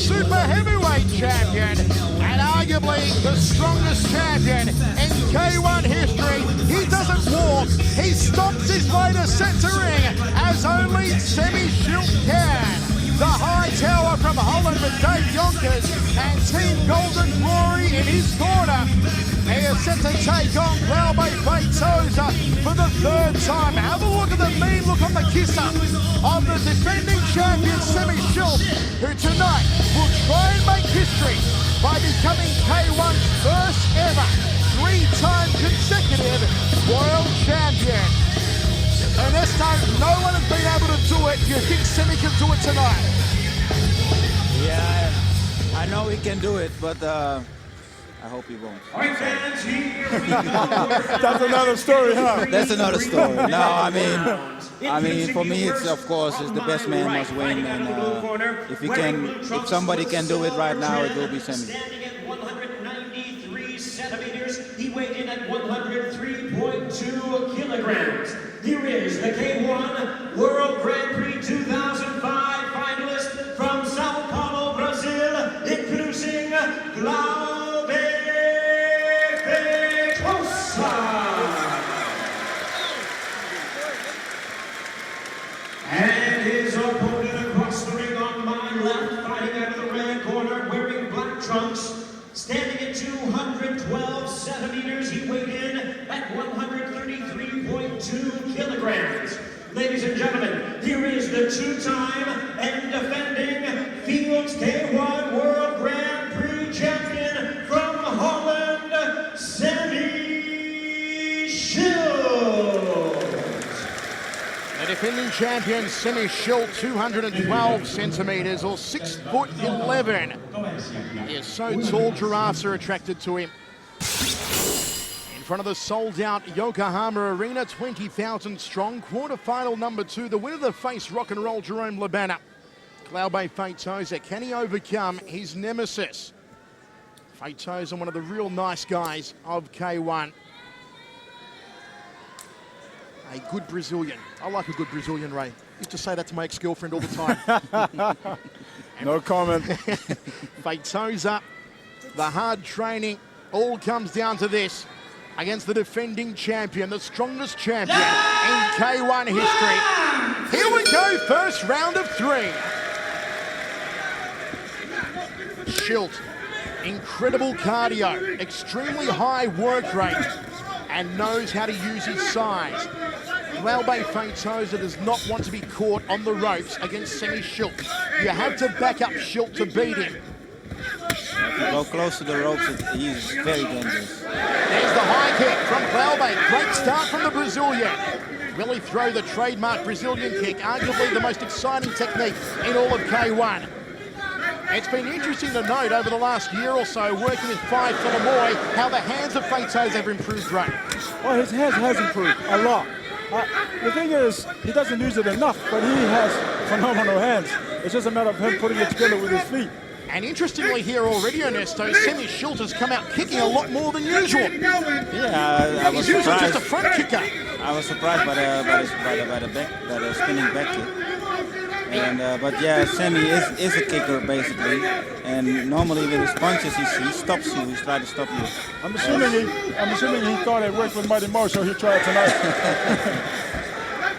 super heavyweight champion and arguably the strongest champion in K-1 history. He doesn't walk, he stomps his way to center ring as only Semi-Schilt can. The high tower from Holland with Dave Yonkers and Team Golden Glory in his corner. He is set to take on Glaube Feitosa for the third time. Have a look at the mean look on the kisser of the defending champion Semi-Schilt, who tonight will try and make history by becoming K1's first ever three-time consecutive world champion. Ernesto, no one has been able to do it. Do you think Semi can do it tonight? Yeah, I know he can do it, but I hope he won't. That's another story, huh? That's another story. No, I mean, for me, it's of course, it's the best man must win, and if somebody can do it right now, it will be Semi. He weighed in at 103.2 kilograms. Here is the K-1 World Grand Prix 2005 finalist from Sao Paulo, Brazil, introducing Glaube Feitosa. And his opponent across the ring on my left, fighting out of the red corner, wearing black trunks. Standing at 212 centimeters, he weighed in at 133.2 kilograms. Ladies and gentlemen, here is the two-time and defending Fields K-1 World Grand Prix champion from Holland, Semi-Schilt. The defending champion Semi-Schilt, 212 centimeters or 6'11". He is so tall, giraffes are attracted to him. In front of the sold-out Yokohama Arena, 20,000 strong, quarterfinal number 2. The winner of the face rock and roll Jerome Labana. Glaube Feitosa, can he overcome his nemesis? Feitosa, one of the real nice guys of K1. A good Brazilian. I like a good Brazilian, Ray. Used to say that to my ex-girlfriend all the time. No comment. Feitosa, the hard training, all comes down to this. Against the defending champion, the strongest champion in K1 history. Here we go, first round of 3. Schilt, incredible cardio, extremely high work rate, and knows how to use his size. Glaube Feitosa does not want to be caught on the ropes against Semi-Schilt. You have to back up Schilt to beat him. If you go close to the ropes, he's very dangerous. There's the high kick from Glaube. Great start from the Brazilian. Will he throw the trademark Brazilian kick? Arguably the most exciting technique in all of K1. It's been interesting to note over the last year or so, working with Five Philomoy, how the hands of Feitosa have improved, Ray. Well, his hands has improved a lot. The thing is, he doesn't use it enough, but he has phenomenal hands. It's just a matter of him putting it together with his feet. And interestingly here already, Ernesto, Semi-Schilt has come out kicking a lot more than usual. Yeah, I was He's usually surprised. just a front kicker. I was surprised by the spinning back kick. And but yeah, Semi is a kicker basically, and normally with his punches he stops you. He's trying to stop you. I'm assuming he thought it worked with Mighty Mo, so he tried tonight.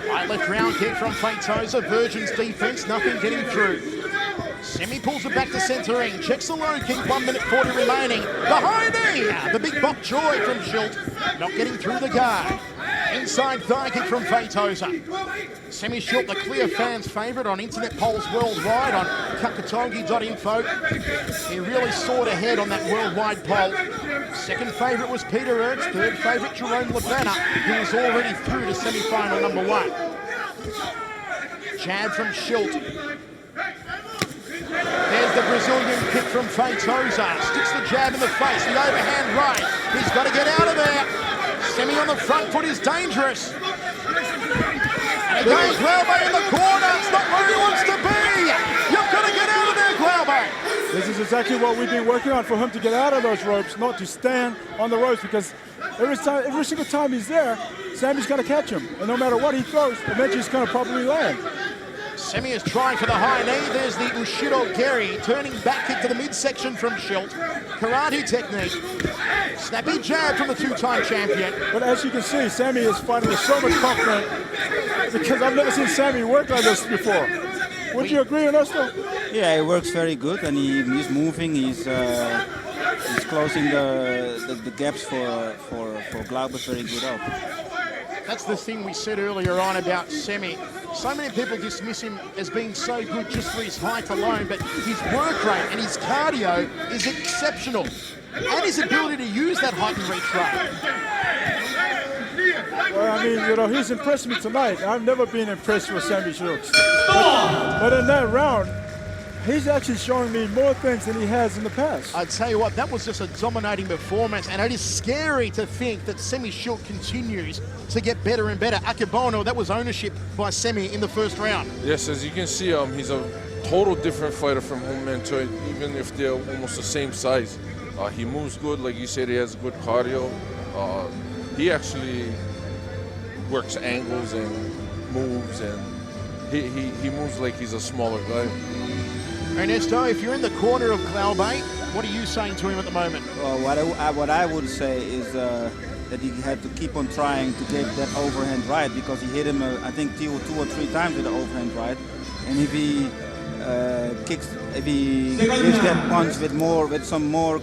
Right left round kick from Feitosa. Virgin's defense, nothing getting through. Semi pulls it back to center ring, checks the low kick, 1 minute 40 remaining. The high knee, the big bok joy from Schilt, not getting through the guard. Inside thigh kick from Feitosa. Semi-Schilt, the clear fans' favourite on internet polls worldwide on Kakotongi.info. He really soared ahead on that worldwide poll. Second favourite was Peter Ernst, third favourite Jerome Labana, who is already through to semi-final number 1. Jab from Schilt. There's the Brazilian kick from Feitosa. Sticks the jab in the face, the overhand right. He's got to get out of there. Semi on the front foot is dangerous. And again, Glaube in the corner. It's not where he wants to be. You've got to get out of there, Glaube. This is exactly what we've been working on, for him to get out of those ropes, not to stand on the ropes, because every single time he's there, Sammy's got to catch him. And no matter what he throws, eventually he's going to probably land. Semi is trying for the high knee. There's the Ushido Geri, turning back kick to the midsection from Schilt. Karate technique. Snappy jab from the two-time champion. But as you can see, Sammy is fighting with so much confidence because I've never seen Sammy work like this before. Would you agree, Ernesto? Yeah, he works very good, and he's moving. He's closing the gaps for Glauber very good up. That's the thing we said earlier on about Semi. So many people dismiss him as being so good just for his height alone, but his work rate and his cardio is exceptional. And his ability to use that height and reach rate. Well, I mean, you know, he's impressed me tonight. I've never been impressed with Sammy Schultz. But in that round, he's actually showing me more things than he has in the past. I'd tell you what, that was just a dominating performance, and it is scary to think that Semi Schultz continues to get better and better. Akebono, that was ownership by Semi in the first round. Yes, as you can see, he's a total different fighter from Homento, even if they're almost the same size. He moves good, like you said, he has good cardio. He actually works angles and moves, and he moves like he's a smaller guy. Ernesto, if you're in the corner of Glauber, what are you saying to him at the moment? Well, what I would say is that he had to keep on trying to get that overhand right, because he hit him, I think, two or three times with the overhand right. And if he gives that punch with some more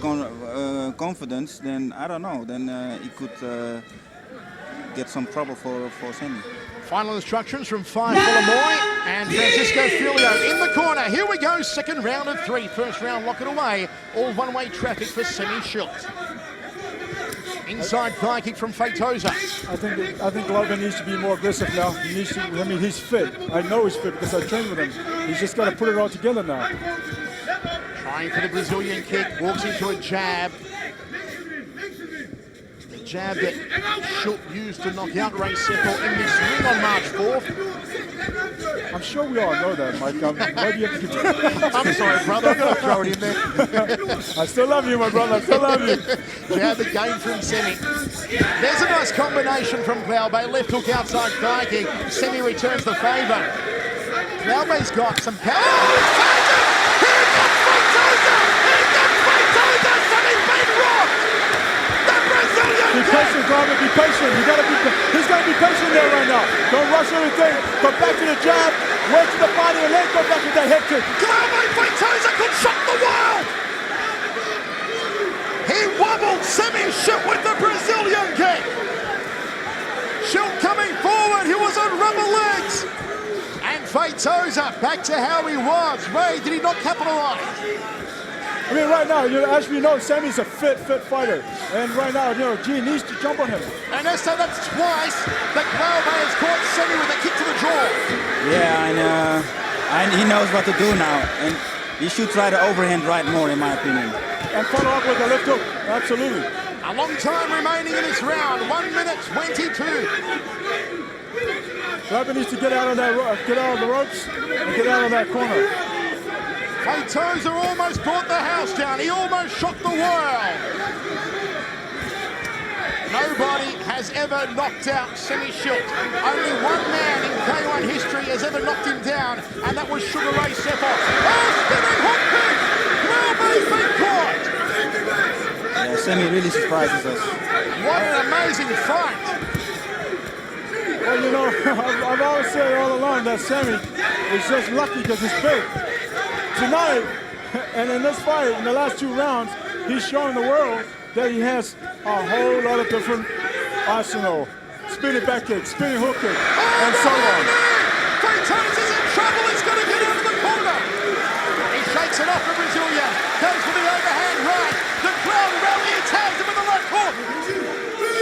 confidence, then I don't know. Then he could get some trouble for Semi. Final instructions from Five Fulamoy and Francisco Filio in the corner. Here we go, second round of three. First round, lock it away. All one-way traffic for Semi Schultz. Inside thigh kick from Feitosa. I think Glauber needs to be more aggressive now. He needs to. I mean, he's fit. I know he's fit because I trained with him. He's just got to put it all together now. Trying for the Brazilian kick, walks into a jab. The jab that Schultz used to knock out Ray Seppo in this ring on March 4th. I'm sure we all know that, Mike. Maybe I'm sorry, brother. I'm going to throw it in there. I still love you, my brother. I still love you. Jab again from Semi. There's a nice combination from Glauber. Left hook outside thigh kick. Semi returns the favour. Glauber's got some power. Be patient, Glauber. Be patient. He's got to be patient there right now. Don't rush everything. Go back to the jab. Wait to the body and then go back with that head kick. Glauber Feitosa could shock the world. He wobbled Semi Schultz with the Brazilian kick. Schultz coming forward. He was on rubber legs. And Feitosa back to how he was. Ray, did he not capitalize? I mean, right now, as we know, Sammy's a fit fighter. And right now, G needs to jump on him. And that's twice that Glauber has caught Semi with a kick to the jaw. Yeah, and he knows what to do now. And he should try the overhand right more, in my opinion. And follow up with the left hook. Absolutely. A long time remaining in this round. 1 minute 22. Glauber needs to get out of the ropes and get out of that corner. Feitosa almost brought the house down. He almost shocked the world. Nobody has ever knocked out Semi Schultz. Only one man in K-1 history has ever knocked him down, and that was Sugar Ray Seppo. Oh, spinning hook kick! Glauber's been caught! Yeah, Semi really surprises us. What an amazing fight! Well, I've always said all along that Semi is just lucky because he's big. Tonight, and in this fight, in the last two rounds, he's showing the world that he has a whole lot of different arsenal. Spinning back kick, spinning hook kick, and so on. Feitosa's in trouble. He's got to get out of the corner. He shakes it off the Brazilian. Goes for the overhand right. The crowd around him tags him in the right hook.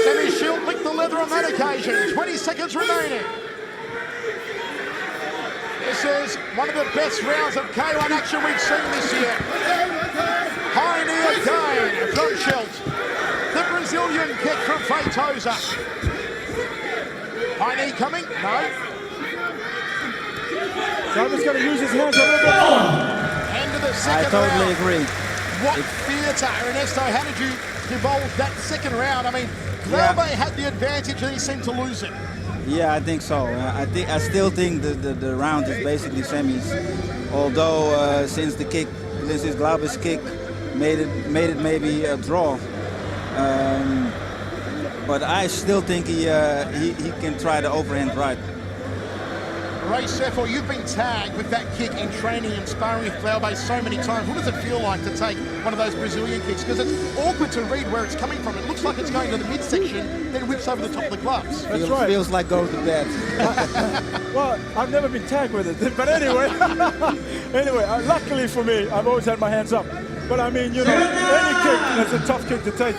Semi Schultz licked the leather on that occasion. 20 seconds remaining. This is one of the best rounds of K-1 action we've seen this year. High knee again from Schultz. The Brazilian kick from Feitosa. High knee coming? No. Glauber's going to use his hands a little bit more. End of the second I totally round. agree. What theatre, Ernesto? How did you evolve that second round? I mean, Glauber had the advantage and he seemed to lose it. Yeah, I think so. I still think the round is basically semis. Although since Glauber's kick made it maybe a draw. But I still think he can try the overhand right. Ray Seffel, you've been tagged with that kick in training and sparring with Glauber so many times. What does it feel like to take one of those Brazilian kicks? Because it's awkward to read where it's coming from. It looks like it's going to the midsection, then whips over the top of the gloves. That's right. Feels like going to bed. Well, I've never been tagged with it, but anyway. Luckily for me, I've always had my hands up. But I mean, you know, any kick is a tough kick to take.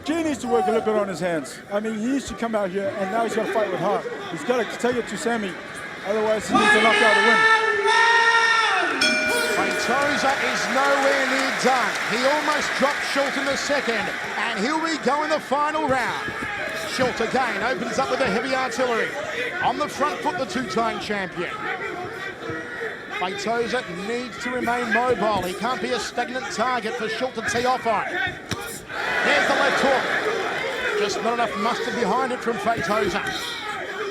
G needs to work a little bit on his hands. I mean, he used to come out here, and now he's got to fight with heart. He's got to take it to Sammy, otherwise he needs to knock out a win. Feitosa is nowhere near done. He almost dropped Schultz in the second, and here we go in the final round. Schultz again opens up with the heavy artillery. On the front foot, the two-time champion. Feitosa needs to remain mobile. He can't be a stagnant target for Schultz to tee off on. There's the left hook. Just not enough mustard behind it from Feitosa.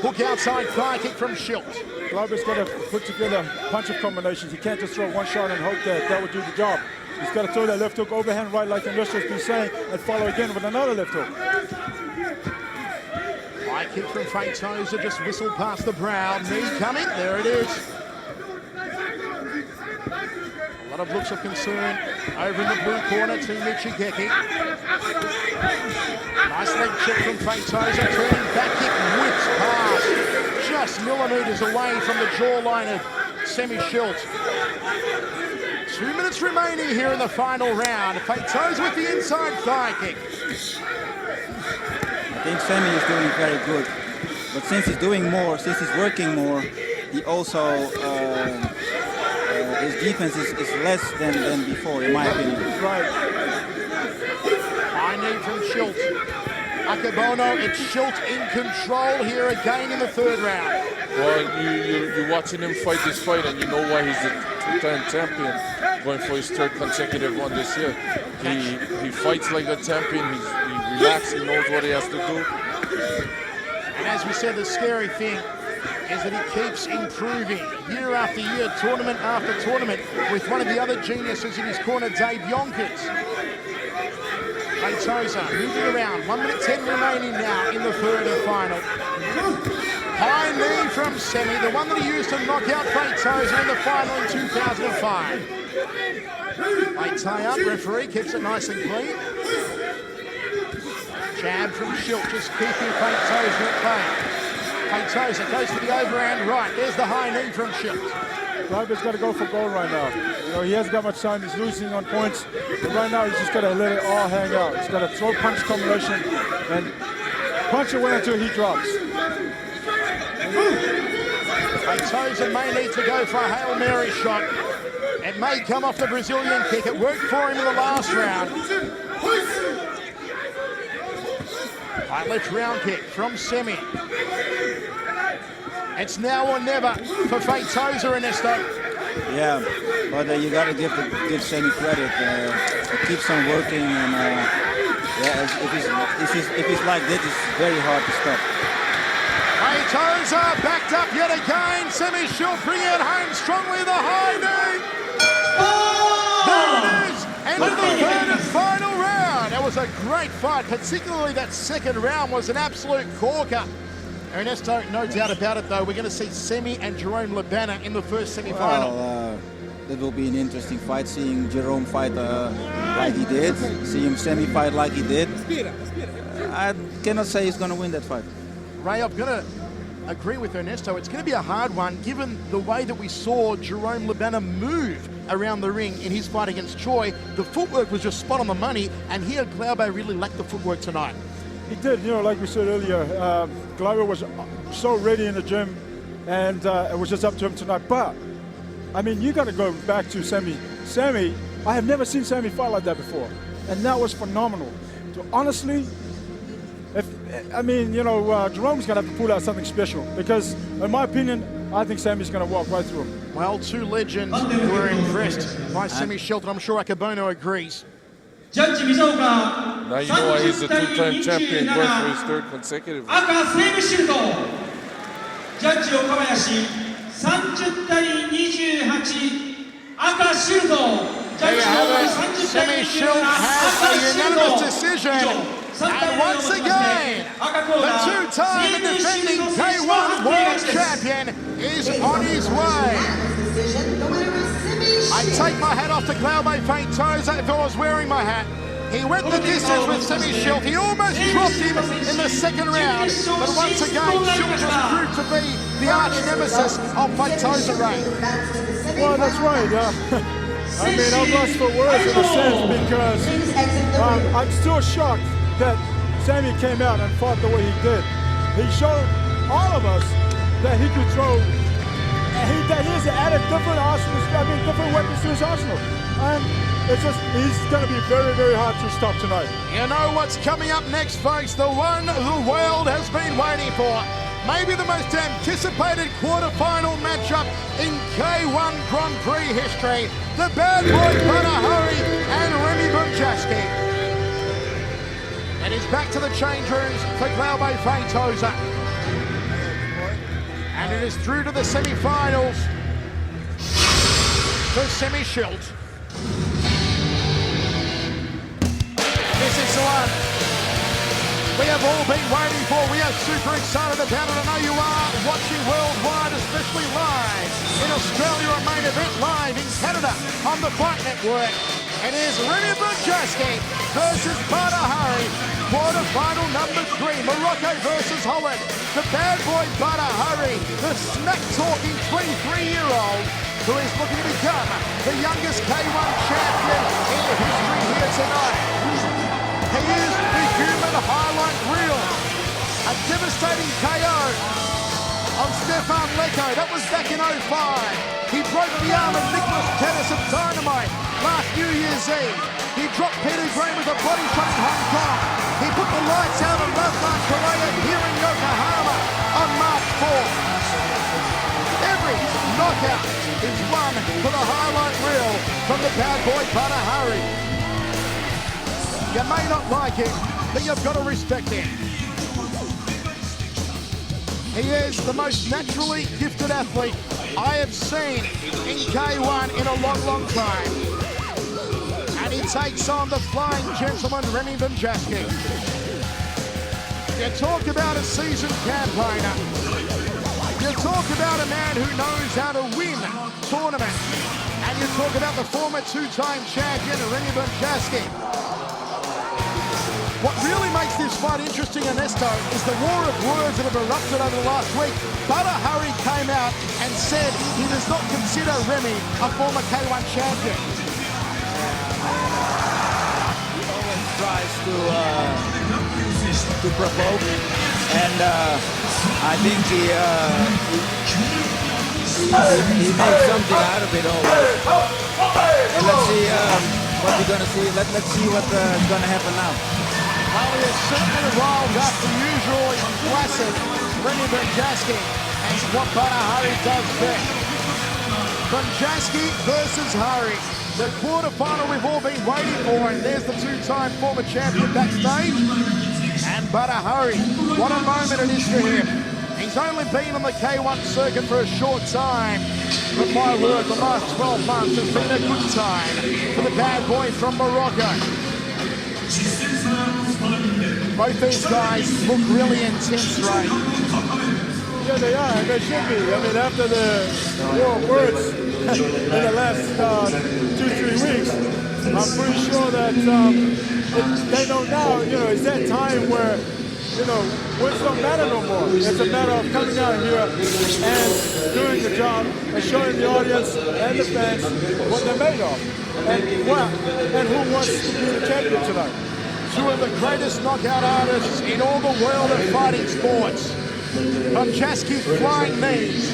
Hook outside thigh kick from Schultz. Glauber's got to put together a bunch of combinations. He can't just throw one shot and hope that would do the job. He's got to throw that left hook overhand right like Ernesto's been saying and follow again with another left hook. High kick from Feitosa, just whistled past the brow. Knee coming, there it is. A lot of looks of concern over in the blue corner to Michigeki. Nice leg check from Feitosa, turning back kick, whips past, just millimeters away from the jawline of Semi Schultz. 2 minutes remaining here in the final round. Feitosa with the inside thigh kick. I think Semi is doing very good, but since he's doing more, since he's working more, he also his defense is less than before, in my opinion. Right. High knee from Schultz. Akebono, it's Schultz in control here again in the third round. Well, you're watching him fight this fight, and you know why he's the two-time champion, going for his third consecutive one this year. He fights like a champion. He relaxed. He knows what he has to do. And as we said, the scary thing is that he keeps improving year after year, tournament after tournament, with one of the other geniuses in his corner, Dave Yonkers. Feitosa moving around, 1 minute 10 remaining now in the third and final. High knee from Semi, the one that he used to knock out Feitosa in the final in 2005. They tie up, referee keeps it nice and clean. Jab from Schultz, just keeping Feitosa at bay. Feitosa goes for the overhand right. There's the high knee from Schultz. Glauber's got to go for gold right now. You know, he hasn't got much time. He's losing on points. But right now, he's just got to let it all hang out. He's got to throw punch combination and punch away until he drops. Feitosa may need to go for a Hail Mary shot. It may come off the Brazilian kick. It worked for him in the last round. High left round kick from Semi. It's now or never for Feitosa, Ernesto. Yeah, but you got to give Semi credit. He keeps on working, and yeah, if he's like this, it's very hard to stop. Feitosa backed up yet again. Semi Schultz bring it home strongly. The high knee. There it is. End of the third and final round. That was a great fight, particularly that second round was an absolute corker. Ernesto, no doubt about it, though. We're going to see Semi and Jerome Lebana in the first semi-final. Well, that will be an interesting fight, seeing Jerome fight like he did, see him semi-fight like he did. I cannot say he's going to win that fight. Ray, I'm going to agree with Ernesto. It's going to be a hard one, given the way that we saw Jerome Lebana move around the ring in his fight against Choi. The footwork was just spot on the money, and here Glauber really lacked the footwork tonight. He did, you know, like we said earlier, Glauber was so ready in the gym, and it was just up to him tonight. But, I mean, you got to go back to Semi. Semi, I have never seen Semi fight like that before, and that was phenomenal. So honestly, Jerome's going to have to pull out something special, because, in my opinion, I think Semi's going to walk right through him. Well, two legends were impressed by Semi Schultz, and I'm sure Akebono agrees. ジャッジ水岡 Now you know why he's a two-time champion going for his third consecutive. 赤セミシルドジャッジ岡林30対28赤シルドジャッ There ジ you 岡 have it. 林30対 Semi Shield 27 has a 赤シル unanimous ド decision. And once again, the two-time and defending K-1 World Champion is on his way. I take my hat off to Glaude Feitosa if I was wearing my hat. He went the distance with Semi Shield. He almost dropped him in the second round. But once again, Shield just proved to be the arch nemesis of Feitosa Ray. Well, that's right. I mean, I'm lost for words in a sense because I'm still shocked that Sammy came out and fought the way he did. He showed all of us that he could throw, that he's added different arsenals, different weapons to his arsenal. And it's just, he's going to be very, very hard to stop tonight. You know what's coming up next, folks? The one the world has been waiting for. Maybe the most anticipated quarterfinal matchup in K-1 Grand Prix history. The bad boy Badahari and Remy Bunjaski. And he's back to the change rooms for Glaude Feitosa. And it is through to the semi-finals for Semi Shield. This is the one we have all been waiting for. We are super excited about it. I know you are watching worldwide, especially live in Australia on Main Event, live in Canada on the Fight Network. And here's Remy Bunjaski versus Badahari. Quarterfinal number 3, Morocco versus Holland. The bad boy Badahari, the smack-talking 23-year-old who is looking to become the youngest K-1 champion in history here tonight. He is the human highlight reel. A devastating KO on Stefan Leko. That was back in 05. He broke the arm of Nicholas Tennis of Dynamite last New Year's Eve. He dropped Peter Green with a body shot in Hong Kong. He put the lights out on North Korea here in Yokohama on March 4th. Every knockout is won for the highlight reel from the bad boy Badahari. You may not like him, but you've got to respect him. He is the most naturally gifted athlete I have seen in K-1 in a long, long time. And he takes on the flying gentleman, Remy Bunjaski. You talk about a seasoned campaigner. You talk about a man who knows how to win tournaments. And you talk about the former two-time champion, Remy Bunjaski. What really makes this fight interesting, Ernesto, is the war of words that have erupted over the last week. Badahari came out and said he does not consider Remy a former K-1 champion. He always tries to provoke, and I think he makes something out of it always. And let's see what we're gonna see. Let's see what's gonna happen now. Well, he is certainly riled up the usually placid Remy Bunjaski, and what Badahari does best. Bunjaski versus Hari, the quarterfinal we've all been waiting for, and there's the two-time former champion backstage. And Badahari, what a moment it is for him. He's only been on the K-1 circuit for a short time, but my word, the last 12 months has been a good time for the bad boy from Morocco. Both these guys look really intense, right? Yeah, they are, and they should be. I mean, after the war of words in the last 2-3 weeks, I'm pretty sure that they know now, it's that time where, words don't matter no more. It's a matter of coming out here and doing the job and showing the audience and the fans what they're made of and who wants to be the champion tonight. Two of the greatest knockout artists in all the world of fighting sports. Bunjaski's flying knees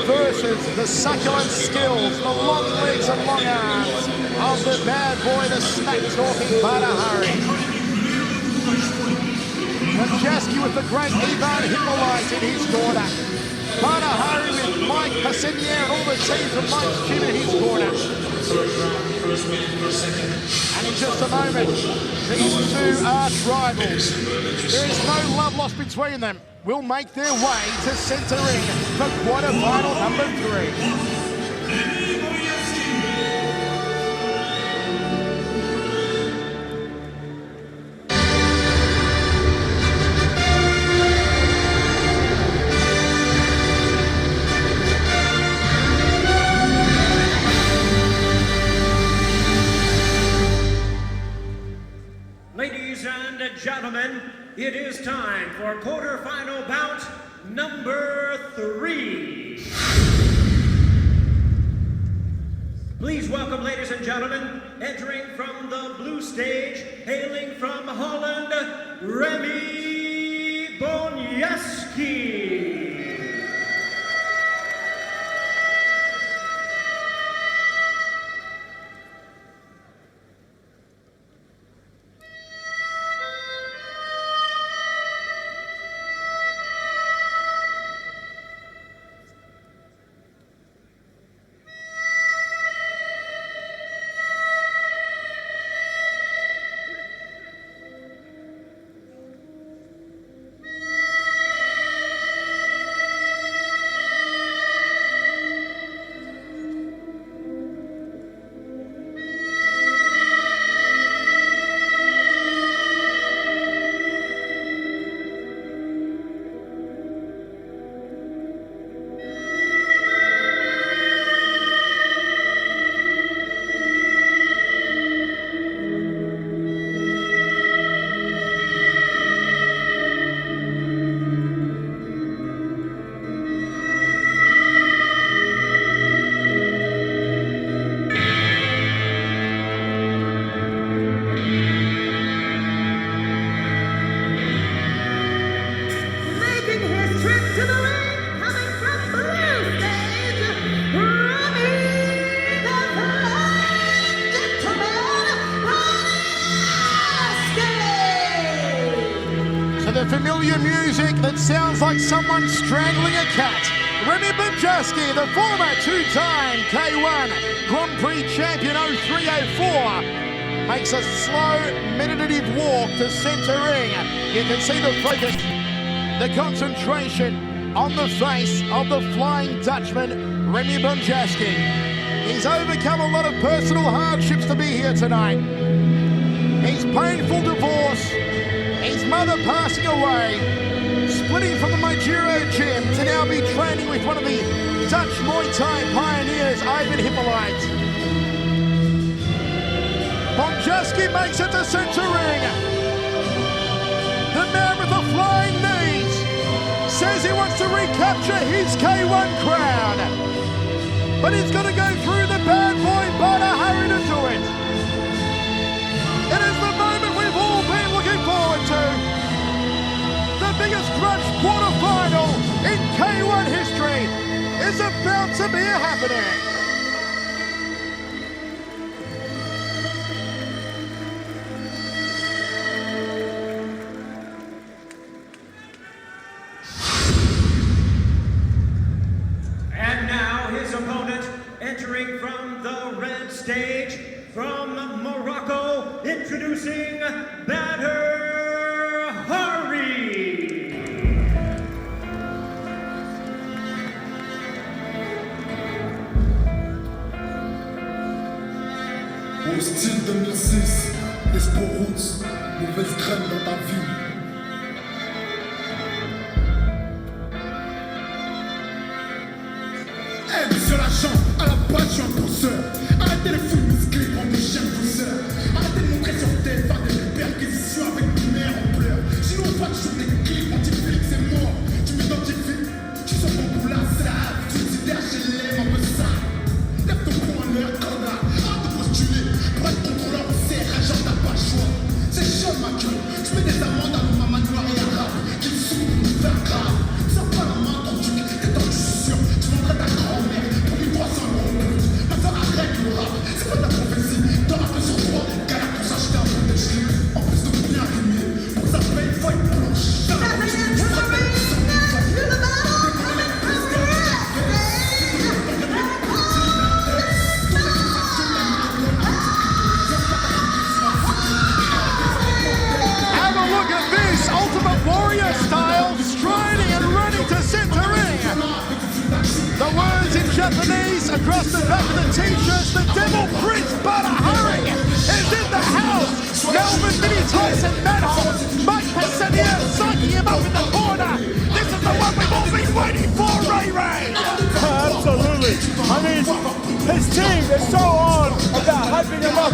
versus the succulent skills, the long legs and long arms of the bad boy, the smack-talking Badahari. Bunjaski with the great Ivan Hippolyte in his corner. Badahari with Mike Passenier and all the team from Mike's gym in his corner. And in just a moment. These two arch rivals. There is no love lost between them. Will make their way to centre ring for quarterfinal number 3. Ladies and gentlemen, it is time for quarterfinal bout number 3. Please welcome, ladies and gentlemen, entering from the blue stage, hailing from Holland, Remy Bonjeski. The familiar music that sounds like someone strangling a cat. Remy Bonjeski, the former two-time K-1 Grand Prix champion 03-04, makes a slow, meditative walk to centre ring. You can see the focus, the concentration on the face of the Flying Dutchman, Remy Bonjeski. He's overcome a lot of personal hardships to be here tonight. His painful divorce, his mother passing away, splitting from the Majiro gym to now be training with one of the Dutch Muay Thai pioneers, Ivan Hippolyte. Bonjeski makes it to centre ring. The man with the flying knees says he wants to recapture his K-1 crown. But he's got to go through the bad boy Bada Hari to do it. It is the moment we've all been looking forward to. The biggest grudge quarterfinal in K-1 history is about to be happening. And now his opponent, entering from the red stage, from Morocco, introducing Bada Hari. Au style 2006, Espo Roots, mauvaise graine dans ta vie. Aide sur la jambe, à la base je suis un pousseur. Arrêtez les fous musclés, bande de chiens pousseurs. Arrêtez de montrer sur tes par des perquisitions avec une mère en pleurs. Sinon on voit toujours des clips, anti-flics, c'est mort. Tu m'identifies, tu sens mon boulot sale. Tu me dis HLM un peu sale. Lève ton poing en l'air, connard. Arrête de postuler, pour être contrôleur on sert, agent t'as pas le choix. C'est chaud ma queue, je mets des amendes à nos mamans noires et arabes. Qui me souffrent pour nous faire grave. Sors pas la main ton truc, t'es dans le sûr. Tu vendrais ta grand-mère pour 1300 € brut. Ma soeur arrête le rap, c'est pas out the knees, across the back of the t-shirts, the Devil Prince Bada Hari is in the house. Melvin, Vinny Tyson, Manholt, Mike Pasania psyching him up in the corner. This is the one we've all been waiting for, Ray Ray. Absolutely. I mean, his team is so on about hyping him up.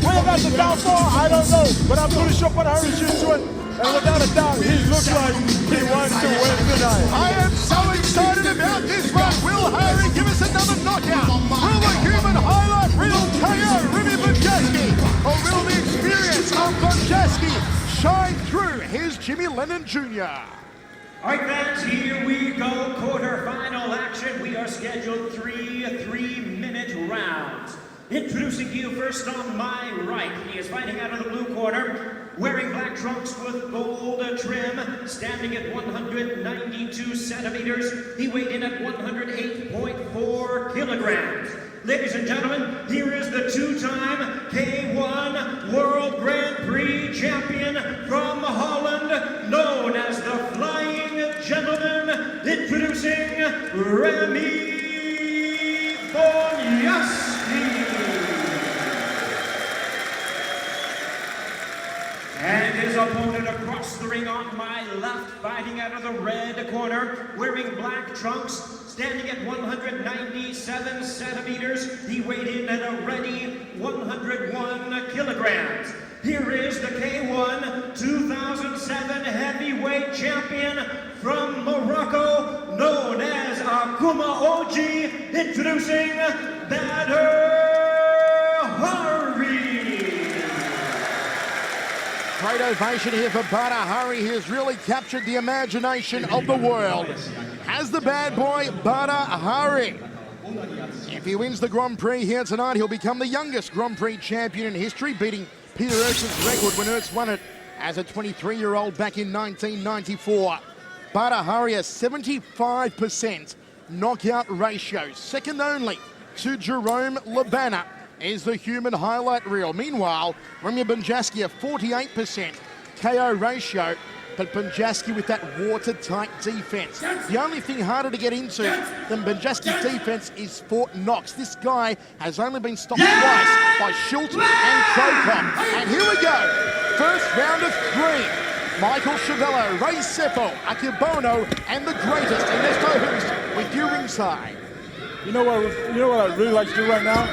Whether that's a downfall, I don't know. But I'm pretty sure Bada Hari's used to it. And without a doubt, he looks like he wants to win tonight. I am so excited about this one. Will Hari give us another knockout? Will the human highlight reel KO Remy Bonjaski? Or will the experience of Bonjaski shine through his Jimmy Lennon Jr.? All right, fans, here we go. Quarter-final action. We are scheduled 3 3-minute rounds. Introducing you first on my right. He is fighting out of the blue corner, wearing black trunks with gold trim, standing at 192 centimeters. He weighed in at 108.4 kilograms. Ladies and gentlemen, here is the two-time K-1 World Grand Prix champion from Holland, known as the Flying Gentleman, introducing Remy Bonjaski. And his opponent across the ring on my left, fighting out of the red corner, wearing black trunks, standing at 197 centimeters. He weighed in at a ready 101 kilograms. Here is the K-1 2007 heavyweight champion from Morocco, known as Akuma Oji, introducing Bada Hari. Great ovation here for Bada Hari. He has really captured the imagination of the world. Has the bad boy Bada Hari. If he wins the Grand Prix here tonight, he'll become the youngest Grand Prix champion in history, beating Peter Ertz's record when Ertz won it as a 23-year-old back in 1994. Bada Hari has 75% knockout ratio, second only to Jerome Labana is the human highlight reel. Meanwhile, Remy Bonjaski a 48% KO ratio, but Bonjaski with that watertight defense. The only thing harder to get into than Bonjaski's defense is Fort Knox. This guy has only been stopped twice by Shilton and Crocom. And here we go, first round of 3. Michael Chavello, Ray Seppo, Akibono, and the greatest Ernesto Hoost with you ringside. You know what I really like to do right now?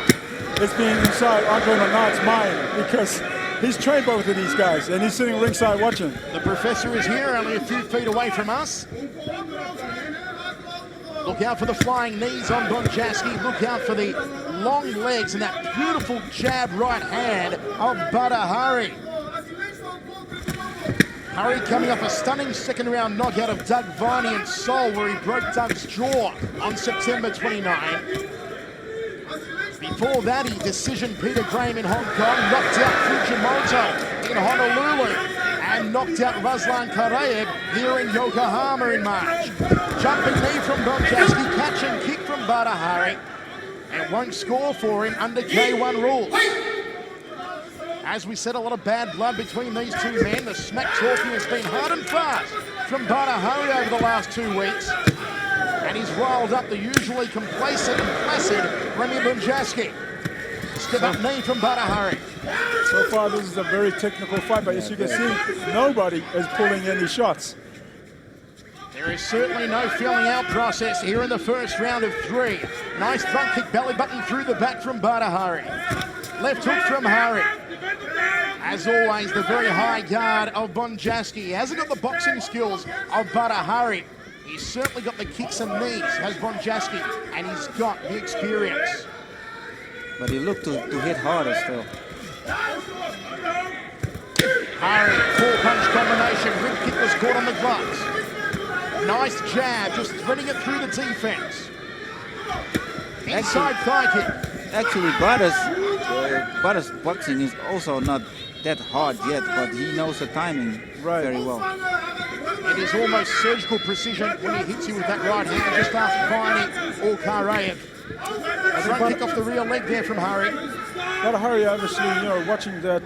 It's being inside Andre Menard's mind, because he's trained both of these guys, and he's sitting ringside watching. The professor is here, only a few feet away from us. Look out for the flying knees on Bonjaski. Look out for the long legs and that beautiful jab right hand of Bada Hari. Hari coming off a stunning second round knockout of Doug Viney in Seoul, where he broke Doug's jaw on September 29. Before that, he decisioned Peter Graham in Hong Kong, knocked out Fujimoto in Honolulu, and knocked out Ruslan Karayev here in Yokohama in March. Jumping knee from Bonjaski, catch and kick from Bada Hari, and won't score for him under K-1 rules. As we said, a lot of bad blood between these two men. The smack talking has been hard and fast from Bada Hari over the last 2 weeks. And he's riled up the usually complacent and placid Remy Bonjaski. Step up knee from Bada Hari. So far, this is a very technical fight, but as you can see, nobody is pulling any shots. There is certainly no filling out process here in the first round of 3. Nice front kick belly button through the back from Bada Hari. Left hook from Hari. As always, the very high guard of Bonjaski. He hasn't got the boxing skills of Bada Hari. He's certainly got the kicks and knees, has Bonjaski, and he's got the experience. But he looked to hit harder still. Hari, 4-punch combination. Rib kick was caught on the gloves. Nice jab, just threading it through the defense. Inside thigh kick. Actually, Bada's boxing is also not that hard yet, but he knows the timing very well. It is almost surgical precision when he hits you with that right hand, just ask Viney or Karayev. Front kick off the rear leg there from Hari. Bada Hari, obviously, watching that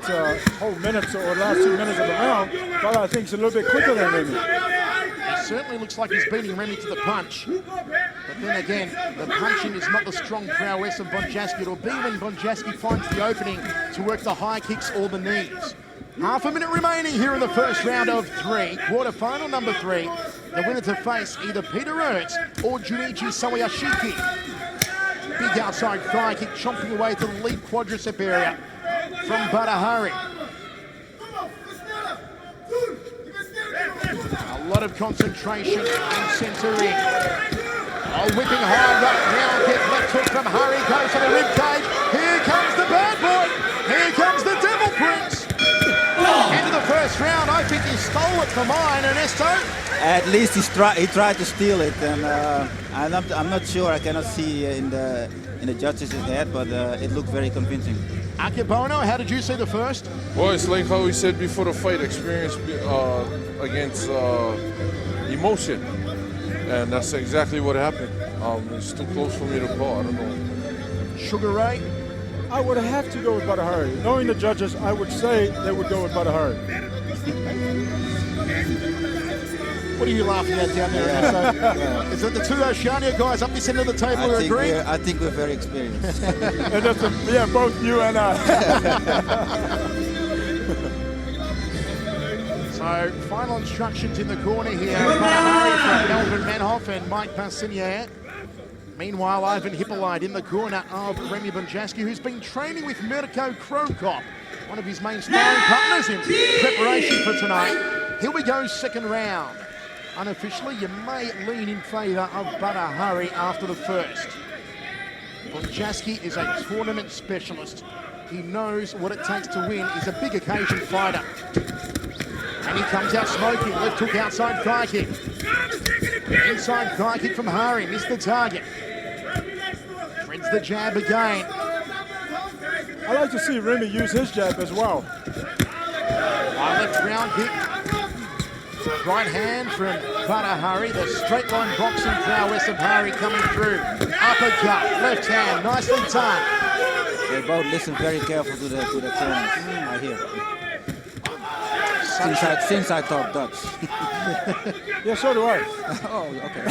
whole minute or last 2 minutes of the round, Bada, I think, is a little bit quicker than Remy. He certainly looks like he's beating Remy to the punch. But then again, the punching is not the strong prowess of Bonjasky. It'll be when Bonjasky finds the opening to work the high kicks or the knees. Half a minute remaining here in the first round of 3, quarterfinal number 3. The winner to face either Peter Ernst or Junichi Sawayashiki. Big outside thigh kick chomping away to the lead quadricep area from Badahari. A lot of concentration in centre ring. A whipping high right round kick, left hook from Hari, goes to the rib cage. Here comes the bad boy. Here comes the Devil Prince. End of the first round. I think he stole it for mine, Ernesto. At least he tried to steal it, and I'm not sure. I cannot see in the judges' head, but it looked very convincing. Akebono, how did you see the first? Well, it's like how we said before the fight, experience against emotion. And that's exactly what happened. It's too close for me to call. I don't know. Sugar Ray? I would have to go with Badahari. Knowing the judges, I would say they would go with Badahari. What are you laughing at down there, Ernesto? Is it the two Oceania guys up this end of the table who agree? I think we're very experienced. And that's yeah, both you and I. So, final instructions in the corner here. Badahari from Melvin Manhoff and Mike Passignier. Meanwhile, Ivan Hippolyte in the corner of Remy Bonjasky, who's been training with Mirko Krokop, one of his main sparring partners in preparation for tonight. Here we go, second round. Unofficially, you may lean in favour of Badahari after the first. Bonjasky is a tournament specialist. He knows what it takes to win. He's a big occasion fighter. And he comes out smoking. Left hook outside thigh kick. Inside thigh kick from Hari. Missed the target. Threads the jab again. I like to see Remy use his jab as well. Left round kick. Right hand from Badahari. The straight line boxing prowess of Hari coming through. Uppercut. Left hand. Nicely done. They both listen very careful to the corners. I hear. Since I talk Dutch. Yeah, so do I. Oh, okay.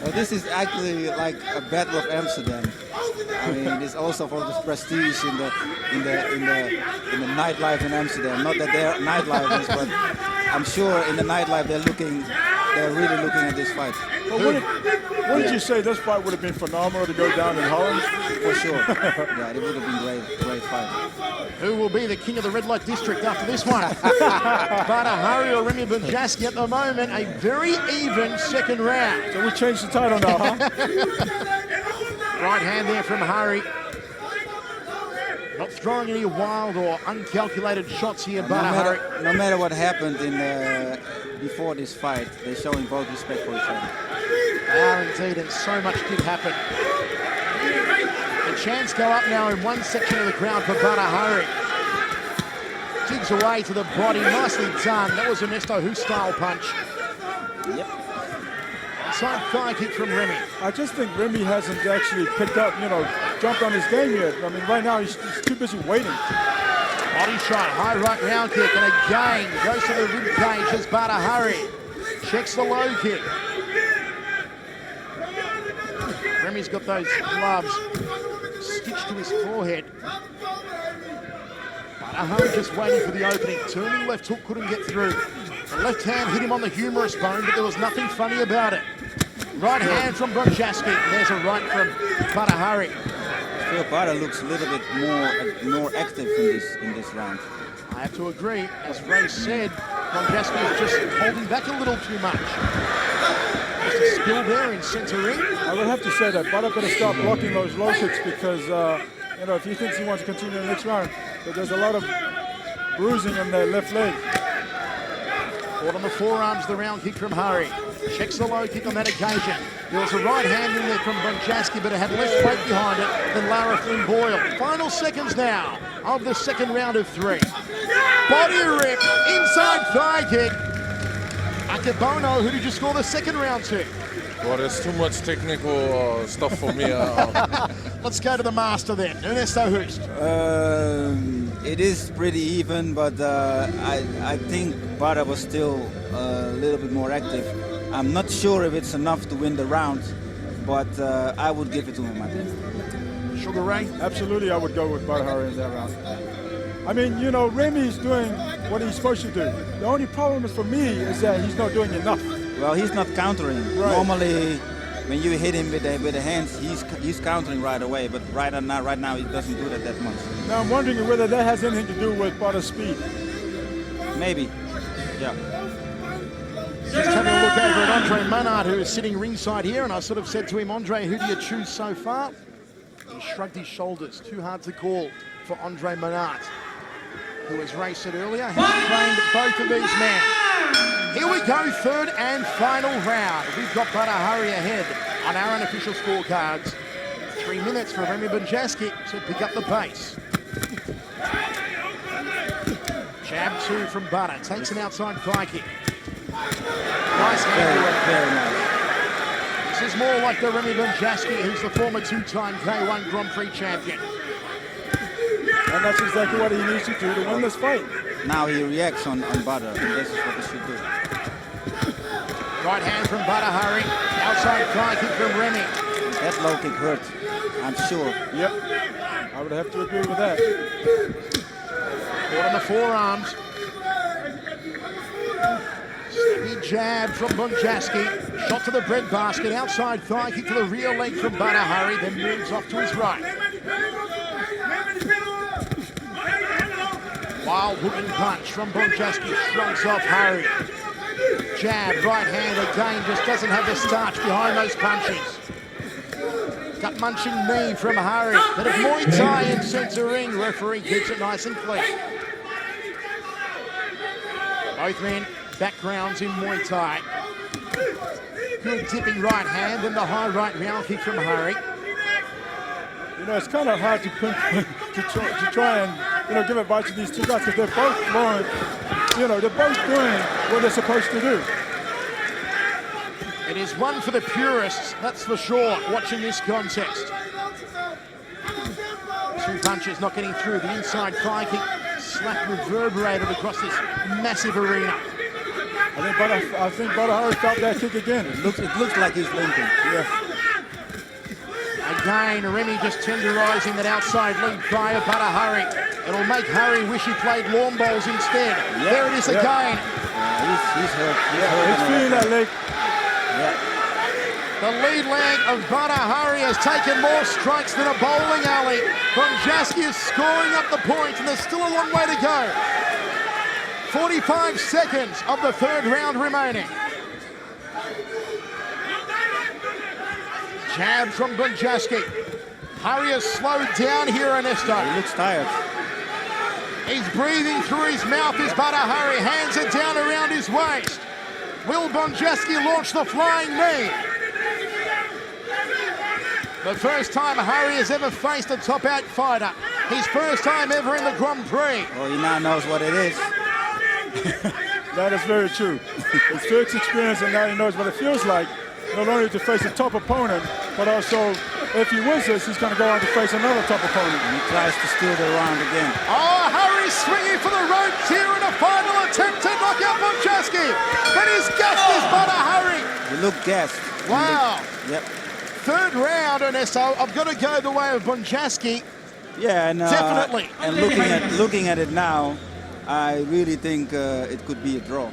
Well, this is actually like a Battle of Amsterdam. I mean, it's also for the prestige in the nightlife in Amsterdam. Not that they're nightlifers, but I'm sure in the nightlife they're really looking at this fight. Well, wouldn't you say this fight would have been phenomenal to go down in Holland? For sure. Yeah, it would have been great fight. Who will be the king of the red light district after this one? Badahari or Remy Bonjasky at the moment. A very even second round. So we changed the title now, huh? Right hand there from Hari. Not throwing any wild or uncalculated shots here, Badahari. No matter what happened before this fight, they're showing both respect for each other. Indeed, and so much did happen. The chants go up now in one section of the crowd for Badahari. Digs away to the body, nicely done. That was Ernesto Hu style punch. Yep. Side thigh kick from Remy. I just think Remy hasn't actually picked up, jumped on his game yet. I mean, right now he's too busy waiting. Body shot, high right round kick, and again goes to the rib cage as Badahari checks the low kick. Remy's got those gloves stitched to his forehead. Badahari just waiting for the opening. Turning left hook, couldn't get through. The left hand hit him on the humerus bone, but there was nothing funny about it. Right hand from Bonjasky. There's a right from Badahari. I feel Bada looks a little bit more active in this round. I have to agree. As Ray said, Bonjasky is just holding back a little too much. Just a spill there in centre ring. I would have to say that Bada better stop blocking those low kicks because, if he thinks he wants to continue the next round, but there's a lot of bruising in the left leg. Caught on the forearms, the round kick from Hari. Checks the low kick on that occasion. There was a right hand in there from Bonjasky, but it had less weight behind it than Lara Flynn Boyle. Final seconds now of the second round of 3. Body rip, inside thigh kick. Akebono, who did you score the second round to? Well, there's too much technical stuff for me. Let's go to the master then, Ernesto Hust. It is pretty even, but I think Bada was still a little bit more active. I'm not sure if it's enough to win the round, but I would give it to him, I think. Sugar Ray? Absolutely, I would go with Badahari in that round. I mean, you know, Remy's doing what he's supposed to do. The only problem is for me is that he's not doing enough. Well, he's not countering. Right. Normally, when you hit him with the hands, he's countering right away. But right now, he doesn't do that much. Now I'm wondering whether that has anything to do with Bada's speed. Maybe, yeah. Just having a look over at Andre Menard, who is sitting ringside here, and I sort of said to him, Andre, who do you choose so far? He shrugged his shoulders. Too hard to call for Andre Menard, who, as Ray said earlier, has trained both of these men. Here we go, third and final round. We've got Badahari ahead on our unofficial scorecards. 3 minutes for Remy Bonjaski to pick up the pace. Jab 2 from Bada, takes an outside thigh kick. Nice hand work. Very nice. This is more like the Remy Bonjaski, who's the former 2-time K-1 Grand Prix champion. And that's exactly what he needs to do to win this fight. Now he reacts on Bada, and this is what he should do. Right hand from Badahari, outside thigh kick from Remy. That low kick hurt, I'm sure. Yep, I would have to agree with that. Caught on the forearms. Steady jab from Bonjaski. Shot to the breadbasket, outside thigh kick to the rear leg from Badahari, then moves off to his right. Wild hooking punch from Bonjaski, shrugs off Hari. Jab, right hand again, just doesn't have the starch behind those punches. Gut munching knee from Hari. Bit of Muay Thai in centre ring. Referee keeps it nice and clean. Both men backgrounds in Muay Thai. Good tipping right hand, then the high right round kick from Hari. You know, it's kind of hard to pinpoint, to try and, you know, give advice to these two guys because they're both blowing, you know, they're both doing what they're supposed to do. It is one for the purists, that's for sure, watching this contest. Two punches not getting through. The inside thigh kick slap reverberated across this massive arena. I think Badahari felt that kick again. It looks like he's limping. Yeah. Again, Remy just tenderising that outside lead thigh of Badahari. It'll make Hari wish he played lawn bowls instead. Yep. There it is again. He's hurt. He's feeling that leg. Yeah. The lead leg of Badahari has taken more strikes than a bowling alley. Bonjaski is scoring up the points, and there's still a long way to go. 45 seconds of the third round remaining. Jab from Bonjaski. Hari has slowed down here, Ernesto. He looks tired. He's breathing through his mouth as Badahari hands it down around his waist. Will Bonjaski launch the flying knee? The first time Hari has ever faced a top-out fighter. His first time ever in the Grand Prix. Well, he now knows what it is. That is very true. His first experience, and now he knows what it feels like, not only to face a top opponent, but also, if he wins this, he's going to go on to face another top opponent. And he tries to steal the round again. Oh, Hari swinging for the ropes here in a final attempt to knock out Bonjaski. But he's gassed as Badahari. He looked gassed. Wow. Yep. Third round, Ernesto. I've got to go the way of Bonjaski. Yeah, and Definitely. And looking at it now, I really think it could be a draw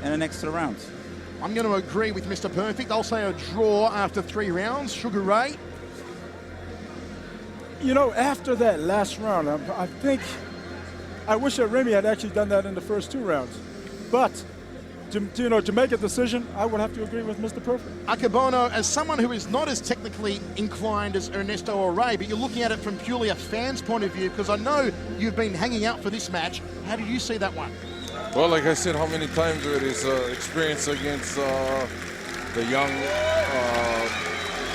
and an extra round. I'm going to agree with Mr. Perfect. I'll say a draw after 3 rounds. Sugar Ray? You know, after that last round, I wish that Remy had actually done that in the first 2 rounds. But, to make a decision, I would have to agree with Mr. Perfect. Akabono, as someone who is not as technically inclined as Ernesto or Ray, but you're looking at it from purely a fan's point of view, because I know you've been hanging out for this match. How do you see that one? Well, like I said, how many times it is experience against the young,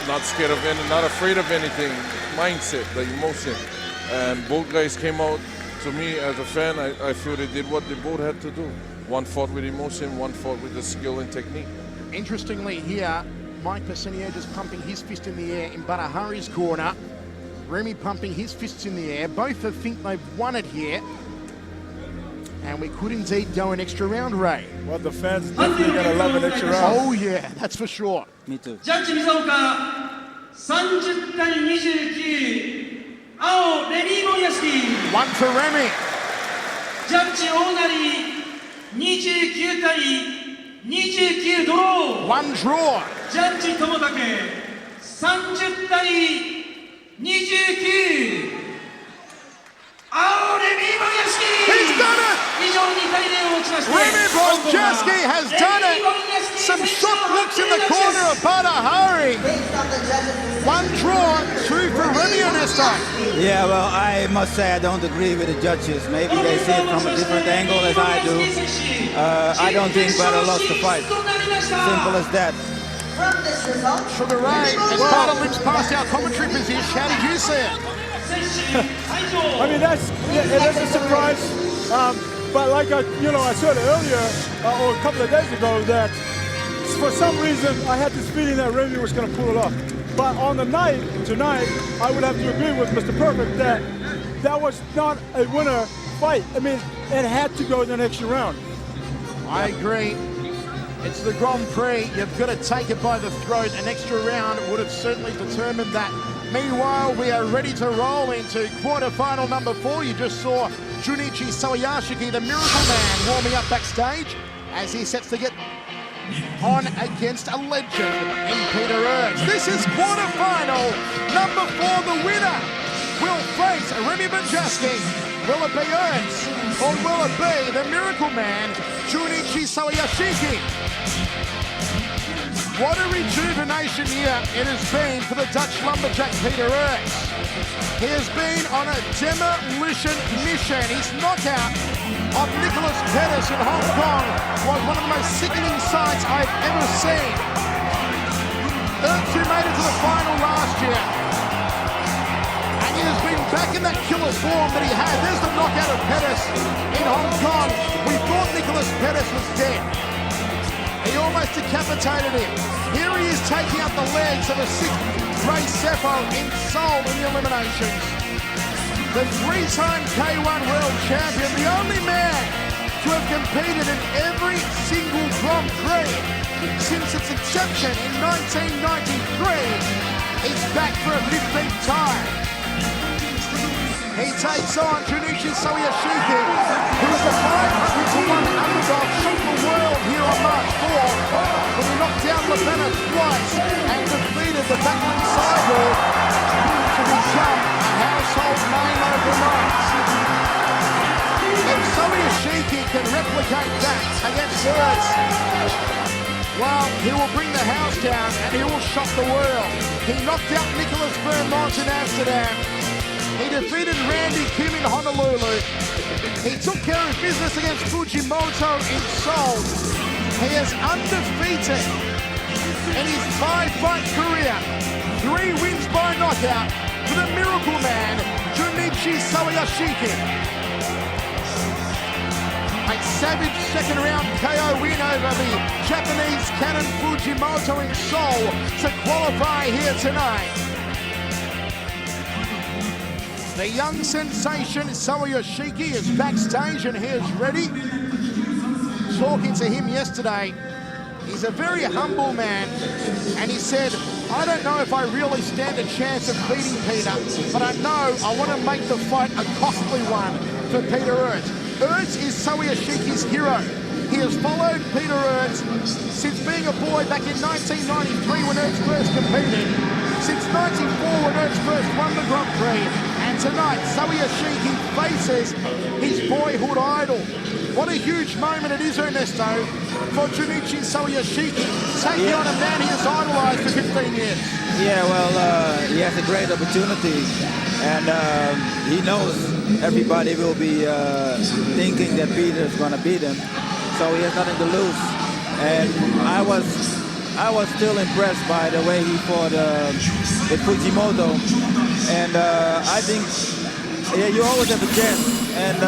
not scared of anything, not afraid of anything, mindset, the emotion. And both guys came out, to me as a fan, I feel they did what they both had to do. One fought with emotion, one fought with the skill and technique. Interestingly here, Mike Persinier just pumping his fist in the air in Badahari's corner. Remy pumping his fists in the air. Both think they've won it here. And we could indeed go an extra round, Ray. Well, the fans definitely gonna love an extra round. Oh yeah, that's for sure. Me too. ジャッジ水岡30対29青レミー・モリヤスキー One for Remy. ジャッジ大成29対29ドロー One draw. ジャッジ友武30対29青レミー・モリヤスキー He's done it! 以上2対0を打ちまして Remy Bonjasky has done it! Some shock looks in the corner of Badahari. One draw, two for Remy on this time. Yeah, well, I must say I don't agree with the judges. Maybe they see it from a different angle as I do. I don't think Bada lost the fight. Simple as that. Sugar Ray, as Bada limps past our commentary position, how did you see it? I mean, it is a surprise. But like I said earlier, or a couple of days ago, that for some reason I had this feeling that Remy was going to pull it off. But on the night tonight, I would have to agree with Mr. Perfect that that was not a winner fight. I mean, it had to go in the next round. I agree. It's the Grand Prix. You've got to take it by the throat. An extra round would have certainly determined that. Meanwhile, we are ready to roll into quarterfinal number 4. You just saw Junichi Sawayashiki, the Miracle Man, warming up backstage as he sets to get on against a legend in Peter Ernst. This is quarterfinal number 4. The winner will face Remy Bonjasky. Will it be Ernst or will it be the Miracle Man, Junichi Sawayashiki? What a rejuvenation year it has been for the Dutch lumberjack Peter Ernst. He has been on a demolition mission. His knockout of Nicholas Pettis in Hong Kong was one of the most sickening sights I've ever seen. Ernst, who made it to the final last year, and he has been back in that killer form that he had. There's the knockout of Pettis in Hong Kong. We thought Nicholas Pettis was dead. He almost decapitated him. Here he is taking up the legs of a 6th Ray Seppo in Seoul in the eliminations. The 3-time K-1 World Champion, the only man to have competed in every single Grand Prix since its inception in 1993. He's back for a 15th time. He takes on Junichi Sawayashiki, who is the 500-1 underdog from the world here on March 4th, when he knocked down Levena twice and defeated the battling cyborg to become a household name overnight. If Sawayashiki can replicate that against Ernst, well, he will bring the house down and he will shock the world. He knocked out Nicholas Vermont in Amsterdam. He defeated Randy Kim in Honolulu. He took care of business against Fujimoto in Seoul. He is undefeated in his 5-fight career. 3 wins by knockout for the Miracle Man, Junichi Sawayashiki. A savage second round KO win over the Japanese Cannon Fujimoto in Seoul to qualify here tonight. The young sensation Sawayashiki is backstage and he is ready. Talking to him yesterday, he's a very humble man, and he said, I don't know if I really stand a chance of beating Peter, but I know I want to make the fight a costly one for Peter Ernst. Ernst is Sawayashiki's hero. He has followed Peter Ernst since being a boy back in 1993 when Ernst first competed, since 94 when Ernst first won the Grand Prix. And tonight, Sawayashiki faces his boyhood idol. What a huge moment it is, Ernesto, for Junichi Sawayashiki, taking on a man he has idolized for 15 years. Yeah, well, he has a great opportunity, and he knows everybody will be thinking that Peter's going to beat him, so he has nothing to lose. And I was still impressed by the way he fought with Fujimoto, and I think you always have a chance, and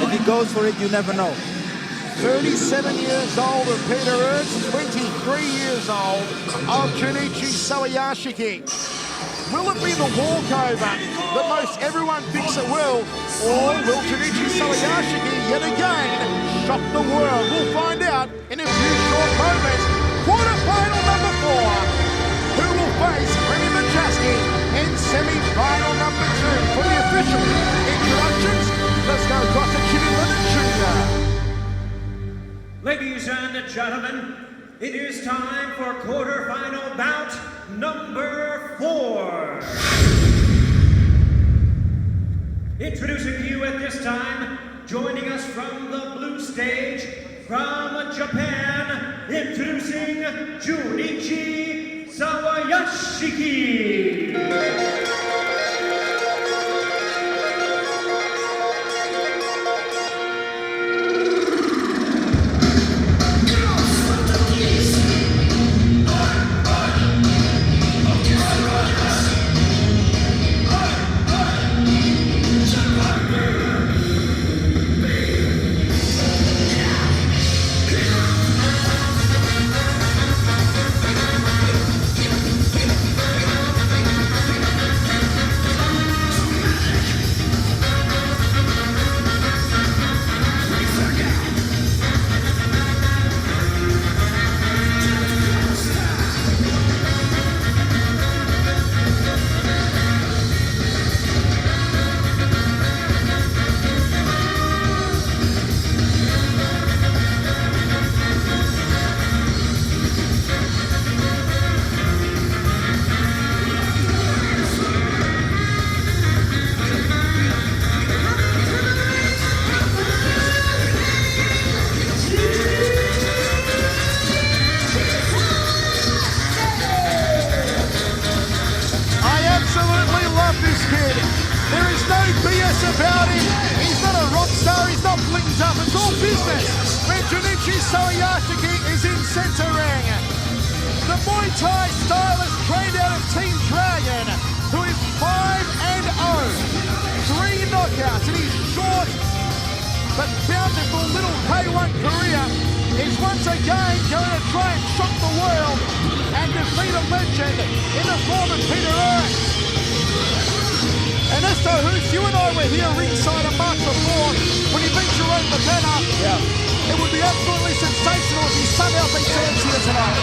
if he goes for it, you never know. 37 years old of Peter Ernst, 23 years old of Junichi Sawayashiki. Will it be the walkover that most everyone thinks it will, Or will Junichi Sawayashiki yet again shock the world? We'll find out in a few short moments. Quarterfinal number 4. Who will face Remy Machaski in semi-final number 2? For the official introductions, let's go across to Jimmy Lennon Jr. Ladies and gentlemen, it is time for quarterfinal bout number 4. Introducing to you at this time, joining us from the blue stage, from Japan, introducing Junichi Sawayashiki. There is no BS about him. He's not a rock star. He's not blinked up. It's all business. When Junichi Sawayashiki is in center ring. The Muay Thai stylist trained out of Team Dragon, who is 5-0. 3 knockouts in his short but bountiful little K-1 career, is once again going to try and shock the world and defeat a legend in the form of Peter Ernst. And Esto Hoops, you and I were here ringside a month before when he beat Jerome McKenna. Yeah. It would be absolutely sensational if he somehow beat Sands here tonight.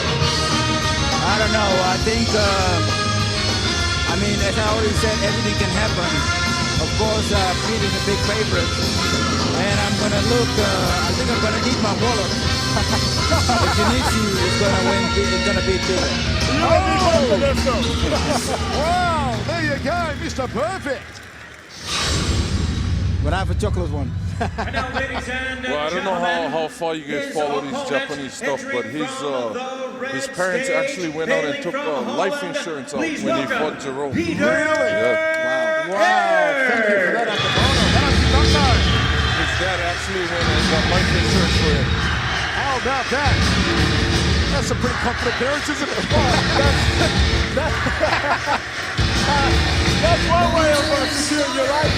I don't know. I think, I mean, as I already said, everything can happen. Of course, Pete is a big favorite. And I'm going to look, I think I'm going to eat my wallet. But Junichi is going to win, is going to beat Peter. Wow, there you go, Mr. Perfect. But I have a chocolate one. And now, ladies and Well, I don't know how far you guys follow these Japanese stuff, but his parents actually went out and took life insurance out when he fought Jerome. Really? Yeah. Wow, thank you for that, Akabano. That I did not know. His dad actually went and got life insurance for him. How about that? That's a pretty confident parents, isn't it? That's one way of securing your life.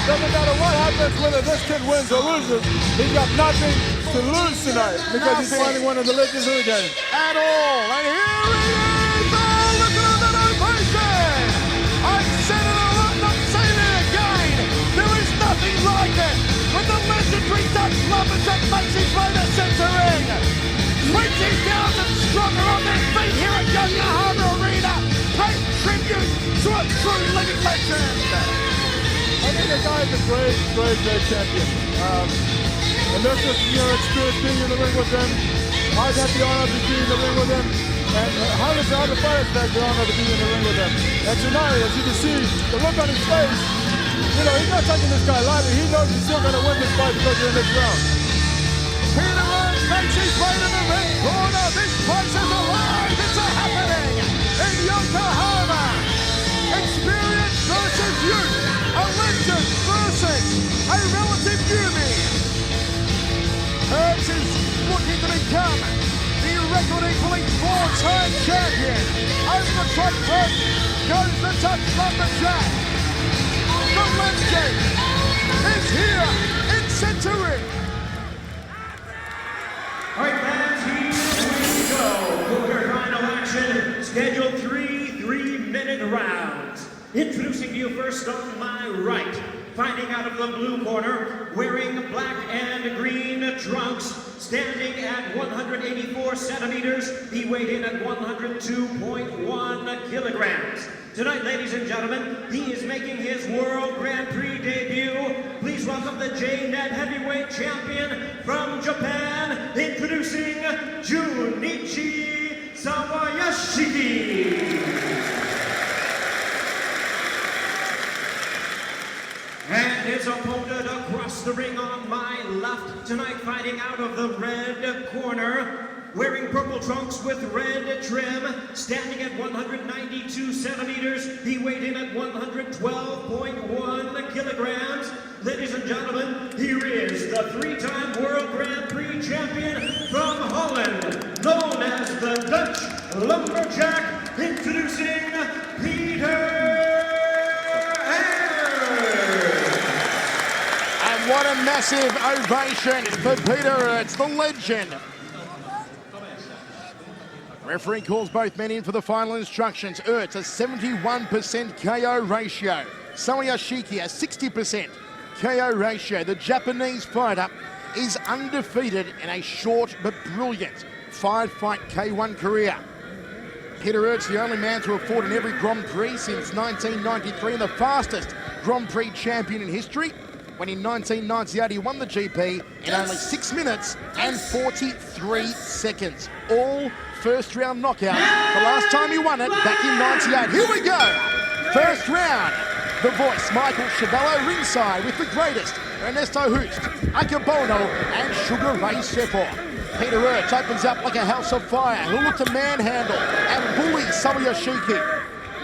Doesn't matter what happens, whether this kid wins or loses, he's got nothing to lose tonight because he's fighting one of the legends of the game. At all. And here he is! Oh, look at that ovation! I've said it a lot, not saying it again. There is nothing like it when the legendary Dutch lumberjack makes his way to center ring. 20,000 stronger on their feet here at Yokohama Arena, paying tribute to a true living legend. I think the guy is a great champion. And that's just, experience being in the ring with them. I've had the honor to be in the ring with them. And hundreds of other fighters have the honor to be in the ring with them. And tonight, as you can see, the look on his face, he's not taking this guy lightly. He knows he's still going to win this fight because they're in this round. Peter Ernst makes his way to the red corner. This place is alive. It's a happening in Yokohama. Experience versus youth. A legend versus a relative newbie. Ernst is looking to become the record-equaling 4-time champion. Over the top rope goes the Dutch lumberjack. The legend is here in center ring. second round. Introducing to you first on my right, fighting out of the blue corner, wearing black and green trunks, standing at 184 centimeters, he weighed in at 102.1 kilograms. Tonight, ladies and gentlemen, he is making his World Grand Prix debut. Please welcome the J-Net Heavyweight Champion from Japan, introducing Junichi Sawayashiki. And his opponent across the ring on my left, tonight fighting out of the red corner, wearing purple trunks with red trim, standing at 192 centimeters, he weighed in at 112.1 kilograms. Ladies and gentlemen, here is the three-time World Grand Prix champion from Holland, known as the Dutch Lumberjack, introducing Peter. What a massive ovation for Peter Aerts, the legend. Referee calls both men in for the final instructions. Aerts a 71% KO ratio. Sawayashiki a 60% KO ratio. The Japanese fighter is undefeated in a short but brilliant 5-fight K-1 career. Peter Aerts, the only man to have fought in every Grand Prix since 1993 and the fastest Grand Prix champion in history, when in 1998 he won the GP in only 6 minutes and 43 seconds. All first round knockout. The last time he won it back in 98. Here we go. First round. The voice, Michael Chaballo, ringside with the greatest, Ernesto Hoost, Akabono and Sugar Ray Sefor. Peter Aerts opens up like a house of fire. He'll look to manhandle and bully Sawayashiki.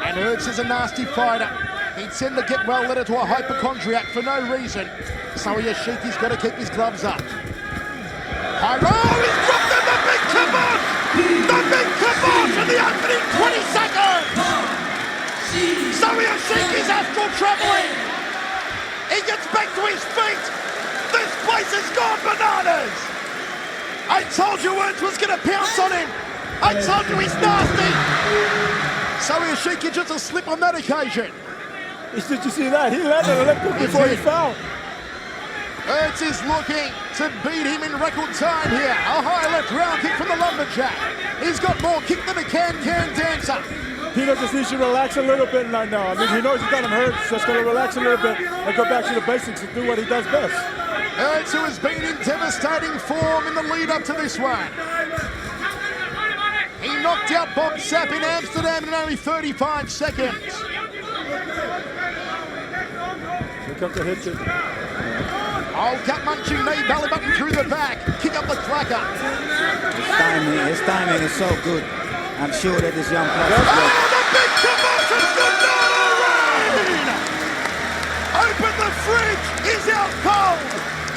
And Aerts is a nasty fighter. He'd send the get-well letter to a hypochondriac for no reason. Sawayashiki's got to keep his gloves up. High roll, he's dropped in the big kibosh! The big kibosh in the opening 20 seconds! Sawayashiki's astral traveling! He gets back to his feet! This place has gone bananas! I told you Aerts was going to pounce on him! I told you he's nasty! Sawayashiki just a slip on that occasion. Did you see that? He landed a left hook before he fell. Aerts is looking to beat him in record time here. A high left round kick from the Lumberjack. He's got more kick than a can-can dancer. Peter just needs to relax a little bit right now. I mean, he knows he's got him hurt. He's just going to relax a little bit and go back to the basics and do what he does best. Aerts, who has been in devastating form in the lead up to this one. He knocked out Bob Sapp in Amsterdam in only 35 seconds. Here comes the hit kick. Oh, gut-munching knee, belly button through the back. Kick up the clacker. His timing is so good. I'm sure that this young player. Oh, the big kibosh has gone down the rain! Open the fridge, he's out cold.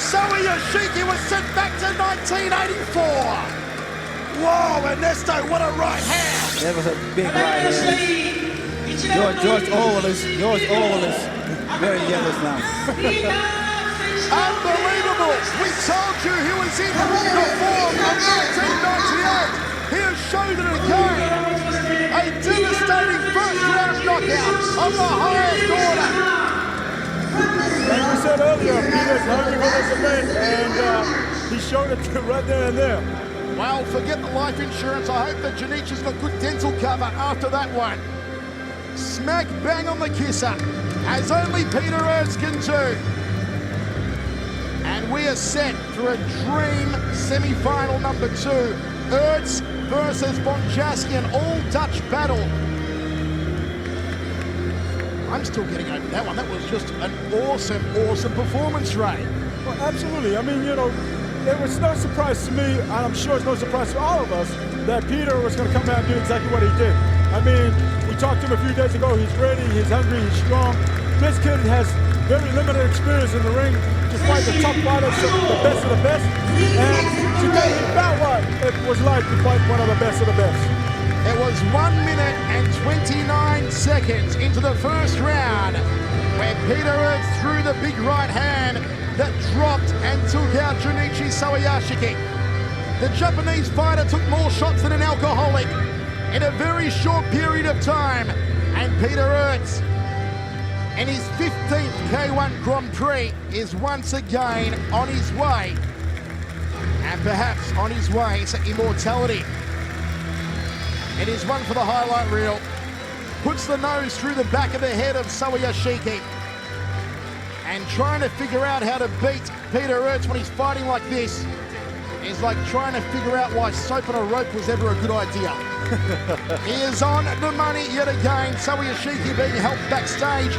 Sawayashiki was sent back to 1984. Whoa, Ernesto, what a right hand! That was a big right hand. George Orwell is very jealous now. Unbelievable! We told you he was in the form of 1998. He has shown it again. A devastating first-round knockout of the highest order. Like we said earlier, Peter's hungry for this event, and he showed it right there and there. Well, forget the life insurance. I hope that Junichi's got good dental cover after that one. Smack bang on the kisser, as only Peter Aerts can do. And we are set for a dream semi-final number 2. Aerts versus Bonjaski, an all-Dutch battle. I'm still getting over that one. That was just an awesome, awesome performance, Ray. Well, absolutely. I mean, you know, it was no surprise to me, and I'm sure it's no surprise to all of us, that Peter was going to come out and do exactly what he did. I mean, we talked to him a few days ago. He's ready, he's hungry, he's strong. This kid has very limited experience in the ring to fight the top fighters, the best of the best. And today he found what it was like to fight one of the best of the best. It was 1 minute and 29 seconds into the first round where Peter Aerts threw the big right hand that dropped and took out Junichi Sawayashiki. The Japanese fighter took more shots than an alcoholic in a very short period of time, And Peter Ertz, in his 15th K-1 Grand Prix, is once again on his way, and perhaps on his way to immortality. It is one for the highlight reel. Puts the nose through the back of the head of Sawayashiki. And trying to figure out how to beat Peter Ertz when he's fighting like this is like trying to figure out why soap on a rope was ever a good idea. He is on the money yet again. Sawayashiki being helped backstage.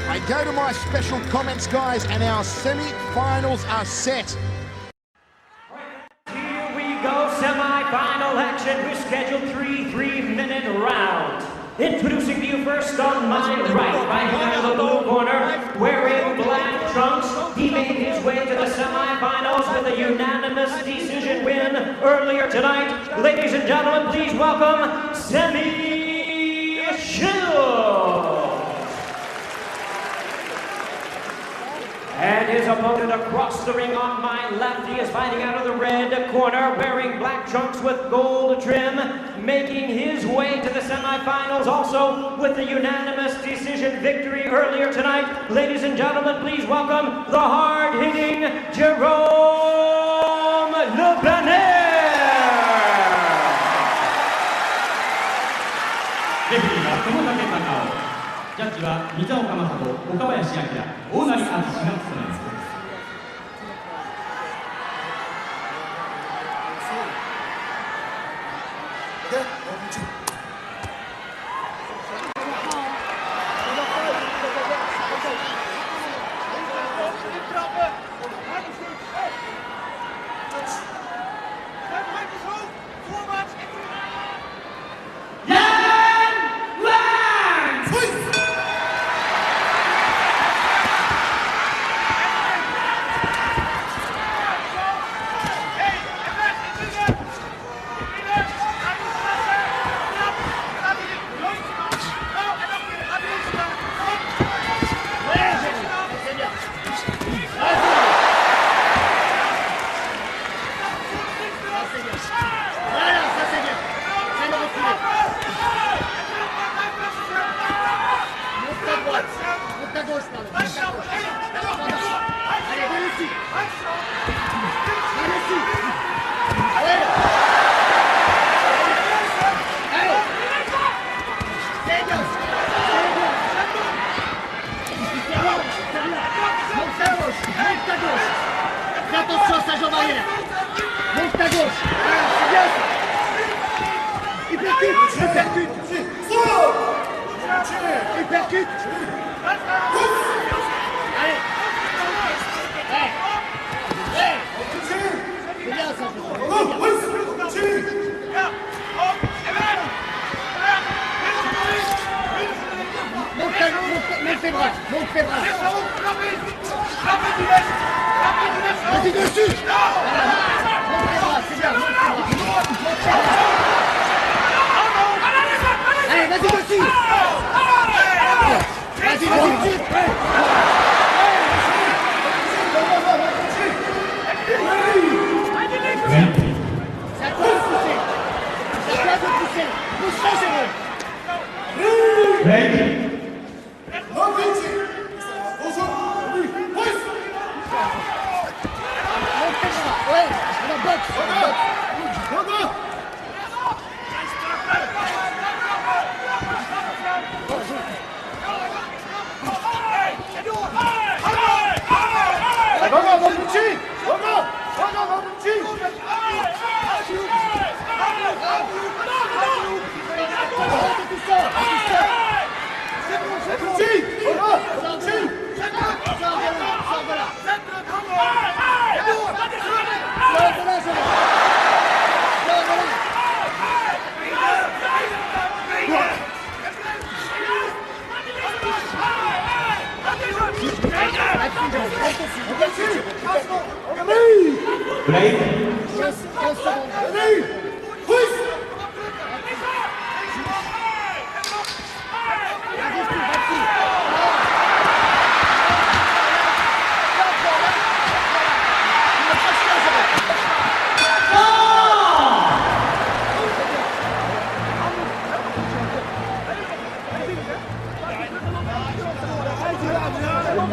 I go to my special comments, guys, and our semi-finals are set. Here we go, semi-final action with scheduled 3-minute rounds. Introducing to you first on my right, fighting out of the blue corner, wearing black trunks. He made his way to the semifinals with a unanimous decision win earlier tonight. Ladies and gentlemen, please welcome Semi Shield. And his opponent across the ring on my left, he is fighting out of the red corner, wearing black trunks with gold trim, making his way to the semifinals also with a unanimous decision victory earlier tonight. Ladies and gentlemen, please welcome the hard-hitting Jerome Le Banner. レフェリーは友武隆夫、ジャッジは三田岡正人、岡林明、大成敦が務めます。Attention, Sergio Barrière. Monte à gauche. C'est bien ça. Il percute. Il percute. Il percute. Allez. C'est bien ça. Monte tes bras. Monte tes bras. Vas-y dessus. Monte tes bras, c'est bien. Monte tes bras. Allez, vas-y dessus. Vas-y dessus. C'est à toi de pousser. C'est à toi de pousser. Pousse-le, Jérôme. Ouais, la boxe.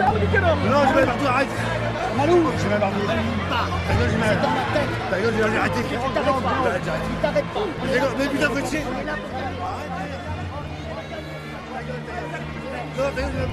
Non, je vais partout, arrête. Malou. Je vais partout. Ta gueule, je vais. Ta gueule, j'ai arrêté. T'arrêtes pas. Mais putain, faut chier. Non, ta gueule,